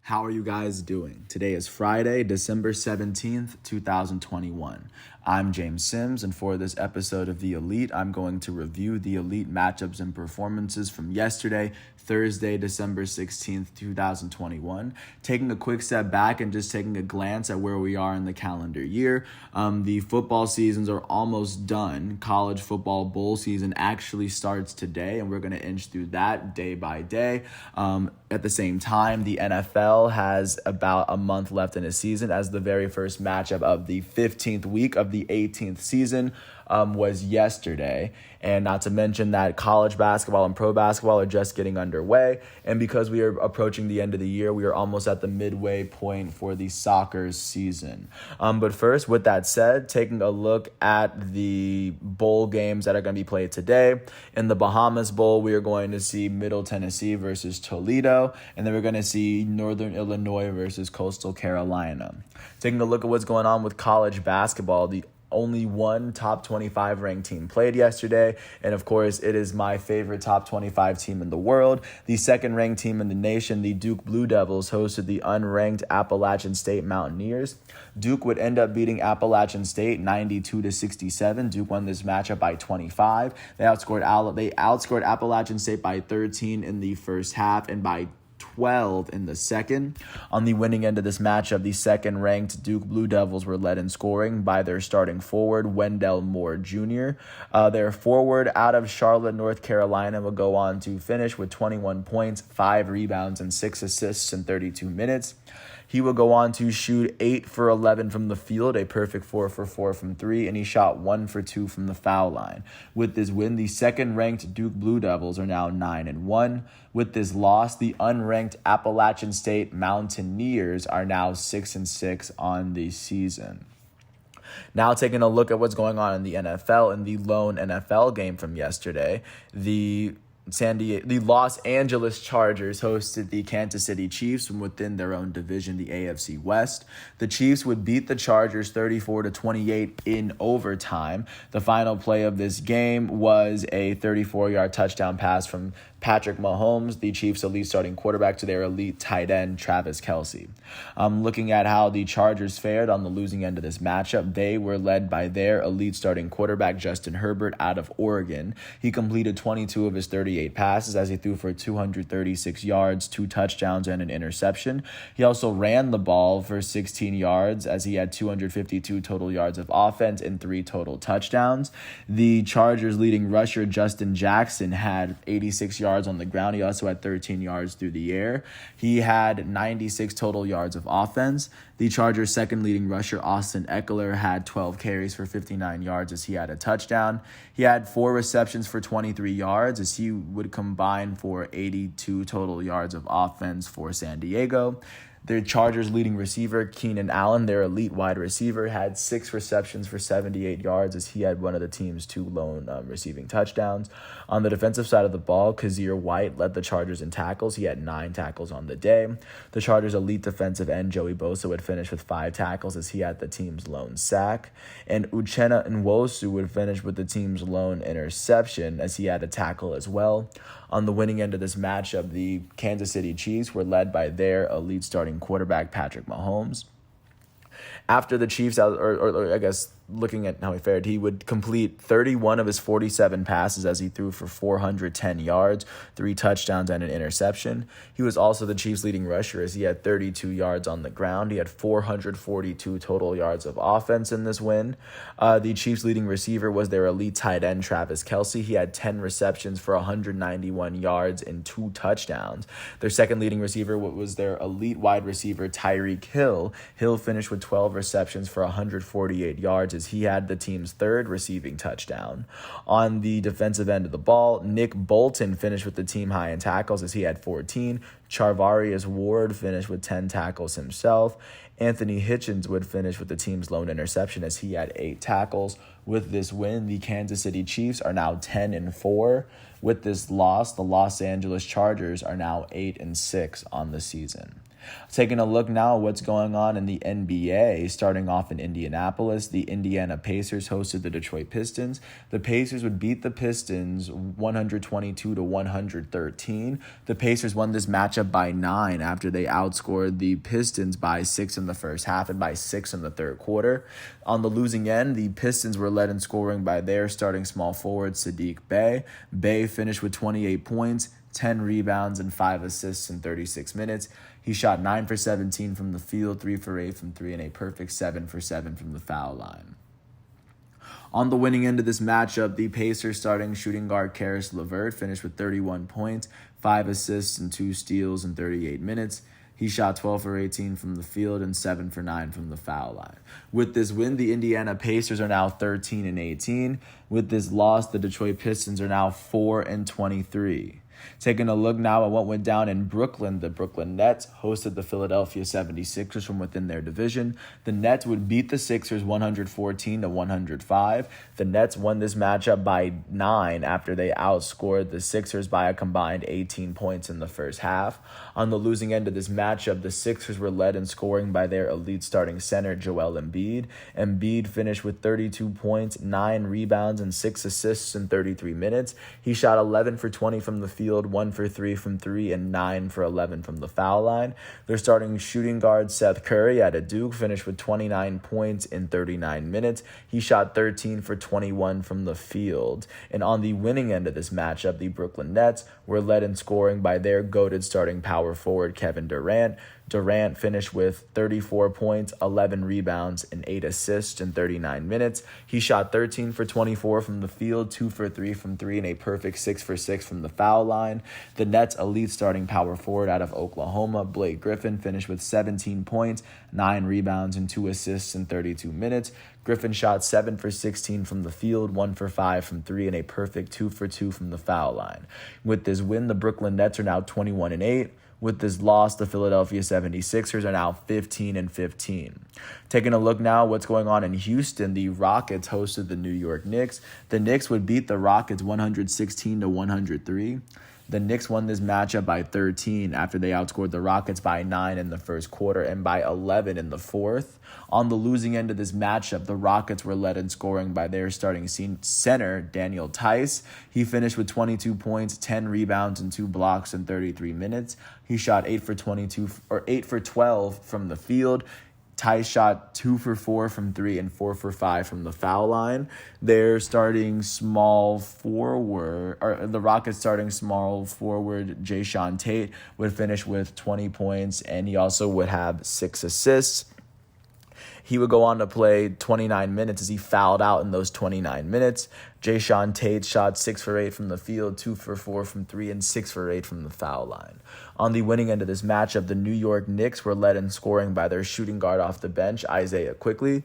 How are you guys doing? Today is Friday, December 17th, 2021. I'm James Sims, and for this episode of The Elite, I'm going to review the Elite matchups and performances from yesterday, Thursday, December 16th, 2021. Taking a quick step back and just taking a glance at where we are in the calendar year. The football seasons are almost done. College football bowl season actually starts today, and we're going to inch through that day by day. At the same time, the NFL has about a month left in a season, as the very first matchup of the 15th week of the 18th season was yesterday. And not to mention that college basketball and pro basketball are just getting underway. And because we are approaching the end of the year, we are almost at the midway point for the soccer season. But first, with that said, taking a look at the bowl games that are going to be played today. In the Bahamas Bowl, we are going to see Middle Tennessee versus Toledo. And then we're going to see Northern Illinois versus Coastal Carolina. Taking a look at what's going on with college basketball, the only one top 25 ranked team played yesterday, and of course it is my favorite top 25 team in the world. The second ranked team in the nation, the Duke Blue Devils, hosted the unranked Appalachian State Mountaineers. Duke would end up beating Appalachian State 92-67. Duke won this matchup by 25. They outscored Appalachian State by 13 in the first half and by 12 in the second. On the winning end of this matchup, the second-ranked Duke Blue Devils were led in scoring by their starting forward, Wendell Moore Jr. Their forward out of Charlotte, North Carolina, will go on to finish with 21 points, 5 rebounds, and 6 assists in 32 minutes. He will go on to shoot 8 for 11 from the field, a perfect 4 for 4 from 3, and he shot 1 for 2 from the foul line. With this win, the second-ranked Duke Blue Devils are now 9-1. With this loss, the unranked Appalachian State Mountaineers are now 6-6 on the season. Now taking a look at what's going on in the NFL, in the lone NFL game from yesterday, the Los Angeles Chargers hosted the Kansas City Chiefs from within their own division, the AFC West. The Chiefs would beat the Chargers 34-28 in overtime. The final play of this game was a 34-yard touchdown pass from Patrick Mahomes, the Chiefs' elite starting quarterback, to their elite tight end, Travis Kelce. Looking at how the Chargers fared on the losing end of this matchup, they were led by their elite starting quarterback, Justin Herbert, out of Oregon. He completed 22 of his 38 passes as he threw for 236 yards, 2 touchdowns, and an interception. He also ran the ball for 16 yards as he had 252 total yards of offense and 3 total touchdowns. The Chargers' leading rusher, Justin Jackson, had 86 yards on the ground. He also had 13 yards through the air. He had 96 total yards of offense. The Chargers' second leading rusher, Austin Eckler, had 12 carries for 59 yards as he had a touchdown. He had 4 receptions for 23 yards as he would combine for 82 total yards of offense for San Diego. Their Chargers' leading receiver, Keenan Allen, their elite wide receiver, had 6 receptions for 78 yards as he had one of the team's 2 lone receiving touchdowns. On the defensive side of the ball, Kazir White led the Chargers in tackles. He had 9 tackles on the day. The Chargers' elite defensive end, Joey Bosa, would finish with 5 tackles as he had the team's lone sack. And Uchenna Nwosu would finish with the team's lone interception as he had a tackle as well. On the winning end of this matchup, the Kansas City Chiefs were led by their elite starting quarterback, Patrick Mahomes. After the Chiefs, or I guess looking at how he fared, he would complete 31 of his 47 passes as he threw for 410 yards, 3 touchdowns, and an interception. He was also the Chiefs' leading rusher as he had 32 yards on the ground. He had 442 total yards of offense in this win. The Chiefs' leading receiver was their elite tight end, Travis Kelce. He had 10 receptions for 191 yards and 2 touchdowns. Their second leading receiver was their elite wide receiver, Tyreek Hill. Hill finished with 12 receptions for 148 yards as he had the team's 3rd receiving touchdown. On the defensive end of the ball, Nick Bolton finished with the team high in tackles as he had 14. Charvarius Ward finished with 10 tackles himself. Anthony Hitchens would finish with the team's lone interception as he had 8 tackles. With this win, the Kansas City Chiefs are now 10-4. With this loss, the Los Angeles Chargers are now 8-6 on the season. Taking a look now at what's going on in the NBA, starting off in Indianapolis, the Indiana Pacers hosted the Detroit Pistons. The Pacers would beat the Pistons 122 to 113. The Pacers won this matchup by 9 after they outscored the Pistons by 6 in the first half and by 6 in the third quarter. On the losing end, the Pistons were led in scoring by their starting small forward, Sadiq Bey. Bey finished with 28 points, 10 rebounds, and 5 assists in 36 minutes. He shot 9 for 17 from the field, 3 for 8 from 3, and a perfect 7 for 7 from the foul line. On the winning end of this matchup, the Pacers starting shooting guard Karis LeVert finished with 31 points, 5 assists, and 2 steals in 38 minutes. He shot 12 for 18 from the field and 7 for 9 from the foul line. With this win, the Indiana Pacers are now 13 and 18. With this loss, the Detroit Pistons are now 4 and 23. Taking a look now at what went down in Brooklyn, the Brooklyn Nets hosted the Philadelphia 76ers from within their division. The Nets would beat the Sixers 114 to 105. The Nets won this matchup by 9 after they outscored the Sixers by a combined 18 points in the first half. On the losing end of this matchup, the Sixers were led in scoring by their elite starting center, Joel Embiid. Embiid finished with 32 points, 9 rebounds, and 6 assists in 33 minutes. He shot 11 for 20 from the field, 1 for 3 from 3, and 9 for 11 from the foul line. Their starting shooting guard, Seth Curry, out of Duke, finished with 29 points in 39 minutes. He shot 13 for 21 from the field. And on the winning end of this matchup, the Brooklyn Nets were led in scoring by their goated starting power forward, Kevin Durant. Durant finished with 34 points, 11 rebounds, and 8 assists in 39 minutes. He shot 13 for 24 from the field, 2 for 3 from 3, and a perfect 6 for 6 from the foul line. The Nets' elite starting power forward out of Oklahoma, Blake Griffin, finished with 17 points, 9 rebounds, and 2 assists in 32 minutes. Griffin shot 7 for 16 from the field, 1 for 5 from 3, and a perfect 2 for 2 from the foul line. With this win, the Brooklyn Nets are now 21 and 8. With this loss, the Philadelphia 76ers are now 15 and 15. Taking a look now at what's going on in Houston, the Rockets hosted the New York Knicks. The Knicks would beat the Rockets 116 to 103. The Knicks won this matchup by 13 after they outscored the Rockets by 9 in the first quarter and by 11 in the fourth. On the losing end of this matchup, the Rockets were led in scoring by their starting center, Daniel Tice. He finished with 22 points, 10 rebounds, and 2 blocks in 33 minutes. He shot 8 for 12 from the field. Tice shot 2 for 4 from 3 and 4 for 5 from the foul line. Their starting small forward, or the Rockets starting small forward, Jayshawn Tate, would finish with 20 points, and he also would have 6 assists. He would go on to play 29 minutes as he fouled out in those 29 minutes. Jayshawn Tate shot 6 for 8 from the field, 2 for 4 from 3, and 6 for 8 from the foul line. On the winning end of this matchup, the New York Knicks were led in scoring by their shooting guard off the bench, Isaiah Quickley.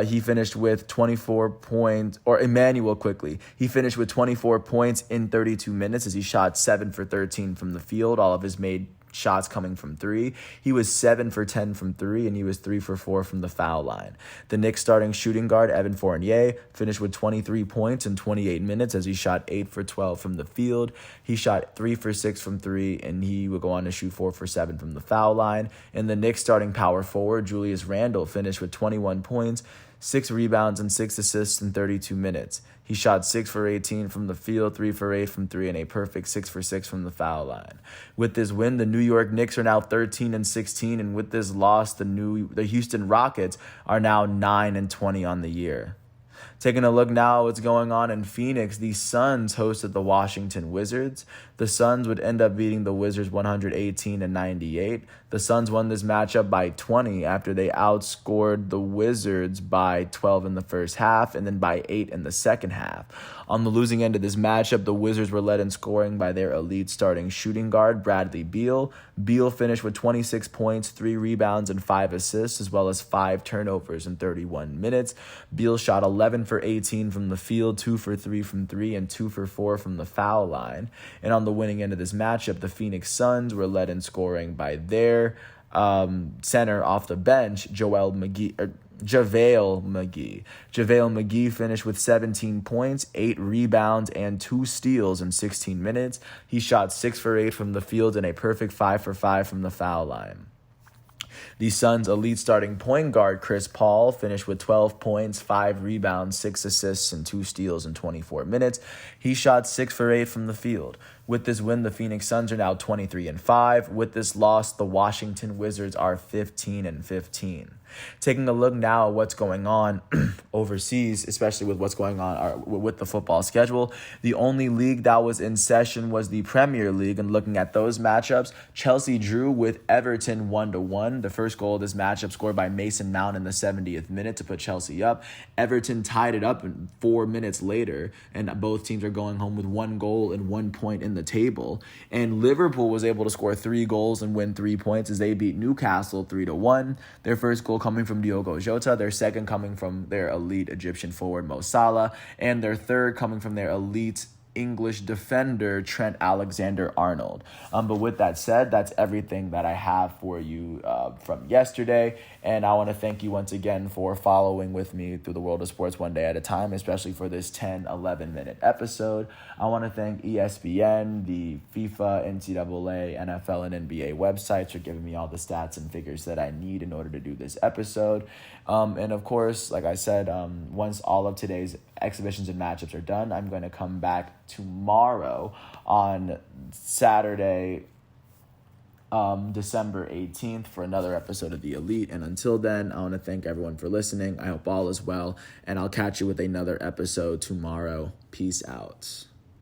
He finished with 24 points, or Emmanuel Quickley. He finished with 24 points in 32 minutes as he shot 7 for 13 from the field, all of his made shots coming from 3. He was 7 for 10 from 3, and he was 3 for 4 from the foul line. The Knicks starting shooting guard, Evan Fournier, finished with 23 points in 28 minutes as he shot 8 for 12 from the field. He shot 3 for 6 from 3, and he would go on to shoot 4 for 7 from the foul line. And the Knicks starting power forward, Julius Randle, finished with 21 points, 6 rebounds, and 6 assists in 32 minutes. He shot 6 for 18 from the field, 3 for 8 from 3, and a perfect 6 for 6 from the foul line. With this win, the New York Knicks are now 13 and 16, and with this loss, the Houston Rockets are now 9 and 20 on the year. Taking a look now at what's going on in Phoenix, the Suns hosted the Washington Wizards. The Suns would end up beating the Wizards 118 to 98. The Suns won this matchup by 20 after they outscored the Wizards by 12 in the first half and then by 8 in the second half. On the losing end of this matchup, the Wizards were led in scoring by their elite starting shooting guard, Bradley Beal. Beal finished with 26 points, 3 rebounds, and 5 assists, as well as 5 turnovers in 31 minutes. Beal shot 11 for 18 from the field, 2 for 3 from 3, and 2 for 4 from the foul line. And on the winning end of this matchup, the Phoenix Suns were led in scoring by their center off the bench, JaVale McGee. JaVale McGee finished with 17 points, 8 rebounds, and 2 steals in 16 minutes. He shot 6 for 8 from the field and a perfect 5 for 5 from the foul line. The Suns' elite starting point guard Chris Paul finished with 12 points, 5 rebounds, 6 assists, and 2 steals in 24 minutes. He shot 6 for 8 from the field. With this win, the Phoenix Suns are now 23-5. With this loss, the Washington Wizards are 15-15. Taking a look now at what's going on overseas, especially with what's going on with the football schedule, the only league that was in session was the Premier League. And looking at those matchups, Chelsea drew with Everton 1-1. The first goal of this matchup scored by Mason Mount in the 70th minute to put Chelsea up. Everton tied it up 4 minutes later, and both teams are going home with 1 goal and 1 point in the table. And Liverpool was able to score 3 goals and win 3 points as they beat Newcastle 3-1. Their first goal coming from Diogo Jota, their second coming from their elite Egyptian forward Mo Salah, and their third coming from their elite English defender Trent Alexander-Arnold. But with that said, that's everything that I have for you from yesterday, and I want to thank you once again for following with me through the world of sports one day at a time, especially for this 10-11-minute episode. I want to thank ESPN, the FIFA, NCAA, NFL, and NBA websites for giving me all the stats and figures that I need in order to do this episode. And of course, like I said, once all of today's exhibitions and matchups are done, I'm going to come back tomorrow on Saturday, December 18th for another episode of The Elite. And until then, I want to thank everyone for listening. I hope all is well, and I'll catch you with another episode tomorrow. Peace out.